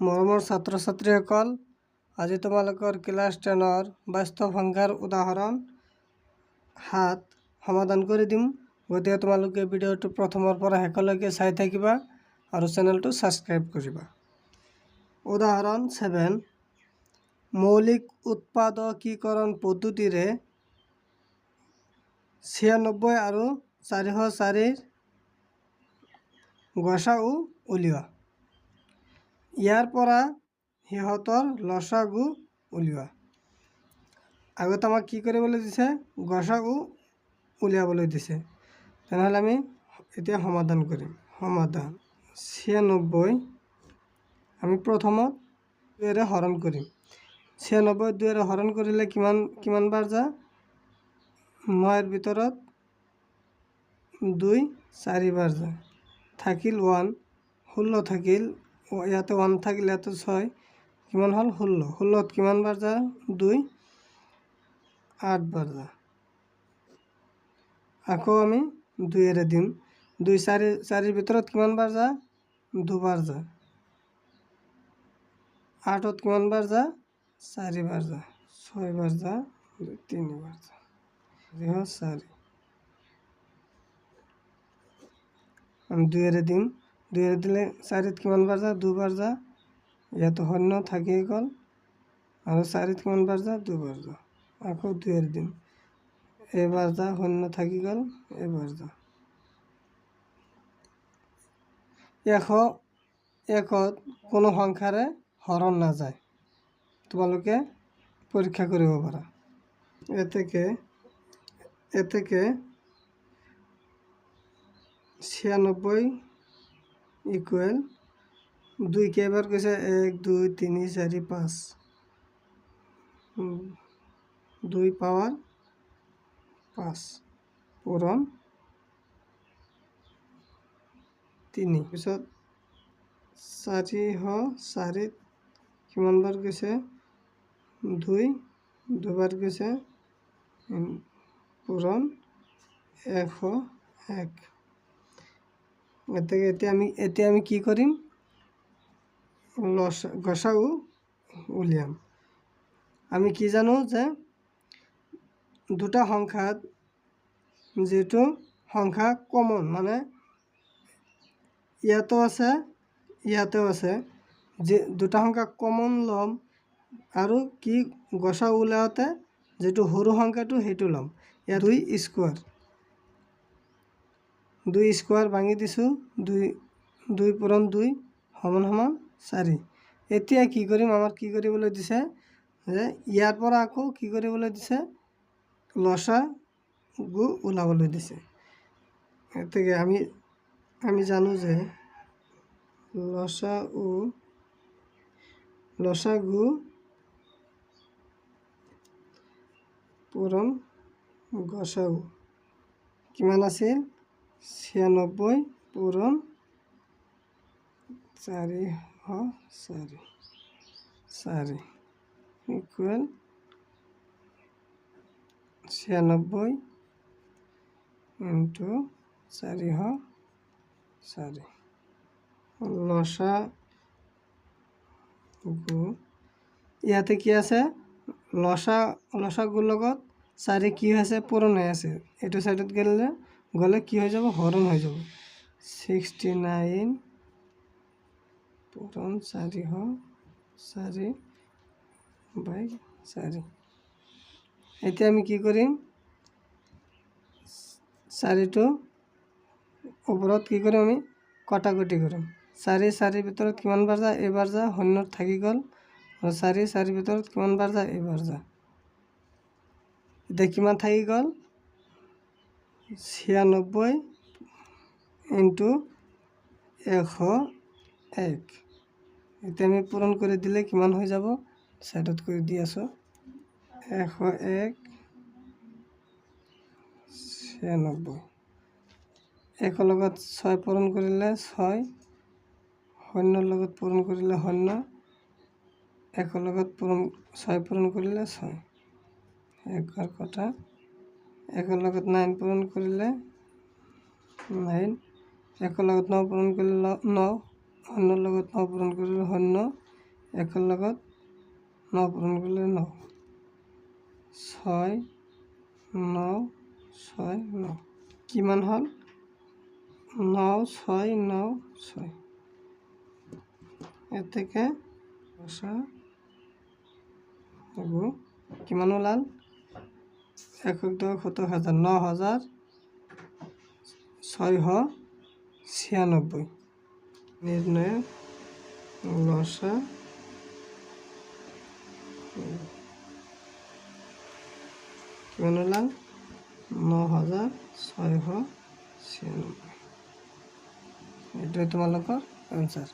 মৰমৰ ছাত্ৰ ছাত্ৰীসকল, আজি তোমালোকৰ ক্লাছ 10ৰ বাস্তৱ সংখ্যাৰ উদাহৰণ 7 সমাধান কৰি দিম। গতিকে তোমালোকে ভিডিঅ'টো প্ৰথমৰ পৰা শেষলৈকে চাই থাকিবা আৰু চেনেলটো ছাবস্ক্ৰাইব কৰিবা। উদাহৰণ 7, মৌলিক উৎপাদকীকৰণ পদ্ধতিৰে 96 আৰু 404 গসাউ উলিওৱা। ইয়াৰ পৰা সিহঁতৰ লসাগু উলিওৱা। আগত আমাক কি কৰিবলৈ দিছে? গসাউ উলিয়াবলৈ দিছে। তেনেহ'লে আমি এতিয়া সমাধান কৰিম। সমাধান 96 আমি প্ৰথমত 2ৰে হৰণ কৰিম। 96 2ৰে হৰণ কৰিলে কিমান বাৰ যা? 9ৰ ভিতৰত 2 4 বাৰ যা। থাকিল 1, 16 থাকিল। ইয়াতে 1 থাকিল, ইয়াতে 6, কিমান হ'ল? 16। 16ত কিমান বাৰ যা? 2 8 বাৰ যা। আকৌ আমি 2ৰে দিম। 2 4ৰ ভিতৰত কিমান বাৰ যা? 2 বাৰ যা। 8ত কিমান বাৰ যা? 4 বাৰ যা। 6 বাৰ যা, 3 বাৰ যা। 4 আমি 2ৰে দিম। 2ৰে দিলে 4ত কিমান বাৰ যা? 2 বাৰ যা। ইয়াতো শূন্য থাকি গ'ল আৰু 4ত কিমান বাৰ যা? 2 বাৰ যা। আকৌ 2ৰে দিম। এবাৰ যা, শূন্য থাকি গ'ল, এবাৰ যা। 100ত কোনো সংখ্যাৰে হৰণ নাযায়। তোমালোকে পৰীক্ষা কৰিব পাৰা। এতেকে 96 ইকুৱেল 2 কেইবাৰ কৈছে? 1 2 3 4 5, 2 পাৱাৰ 5 পূৰণ 3। পিছত 404 কিমান বাৰ কৈছে? 2 দুবাৰ কৈছে, পূৰণ 101। এতিয়া আমি কি কৰিম? গসাউ উলিয়াম। আমি কি জানো যে দুটা সংখ্যাত যিটো সংখ্যা কমন, মানে ইয়াতো আছে ইয়াতেও আছে, যে দুটা সংখ্যা কমন ল'ম আৰু কি গসাউ উলিয়াওঁতে যিটো সৰু সংখ্যাটো সেইটো ল'ম। ইয়াত 2 স্কুৱাৰ। 2 স্কুৱাৰ ভাঙি দিছোঁ। 2 পূৰণ 2 সমান 4। এতিয়া কি কৰিম? আমাৰ কি কৰিবলৈ দিছে যে ইয়াৰ পৰা আকৌ কি কৰিবলৈ দিছে? লসাগু ওলাবলৈ দিছে। গতিকে আমি জানো যে লসাগু পূৰণ গসাউ কিমান আছিল? 96 পূৰণ 404 ইকুৱেল 96 ইনটু 404। লসাগু ইয়াতে কি আছে? লসাগুৰ লগত 4 কি হৈছে? পূৰণ হৈ আছে। এইটো চাইডত গ'লে কি হৈ যাব? হৰণ হৈ যাব। 69 পূৰণ 404 বাই 4। এতিয়া আমি কি কৰিম? 4টো ওপৰত কি কৰিম? আমি কটাকটি কৰিম। 4 4ৰ ভিতৰত কিমান বাৰ যা? এবাৰ যা। শূন্য থাকি গ'ল আৰু 4 4ৰ ভিতৰত কিমান বাৰ যা? এবাৰ যা। এতিয়া কিমান থাকি গ'ল? 96 ইনটু 101। এতিয়া আমি পূৰণ কৰি দিলে কিমান হৈ যাব? চাইডত কৰি দি আছোঁ। 101 96। 1ৰ লগত 6 পূৰণ কৰিলে 6, শূন্যৰ লগত পূৰণ কৰিলে 0, 1ৰ লগত 6 পূৰণ কৰিলে 6, 1 কটা। 1ৰ লগত 9 পূৰণ কৰিলে 9, 1ৰ লগত 9 পূৰণ কৰিলে 9, 0ৰ লগত 9 পূৰণ কৰিলে 0, 1 লগত 9 পূৰণ কৰিলে 9 6 9 6 9 কিমান হ'ল 9 6 9 6 এর থেকে লসাগু কিমান ওলাল একক দশ শতক হাজার 9696 নির্ণয় লসা কিমান ওলাল 9696 এটাই তোমালোকৰ আনসাৰ।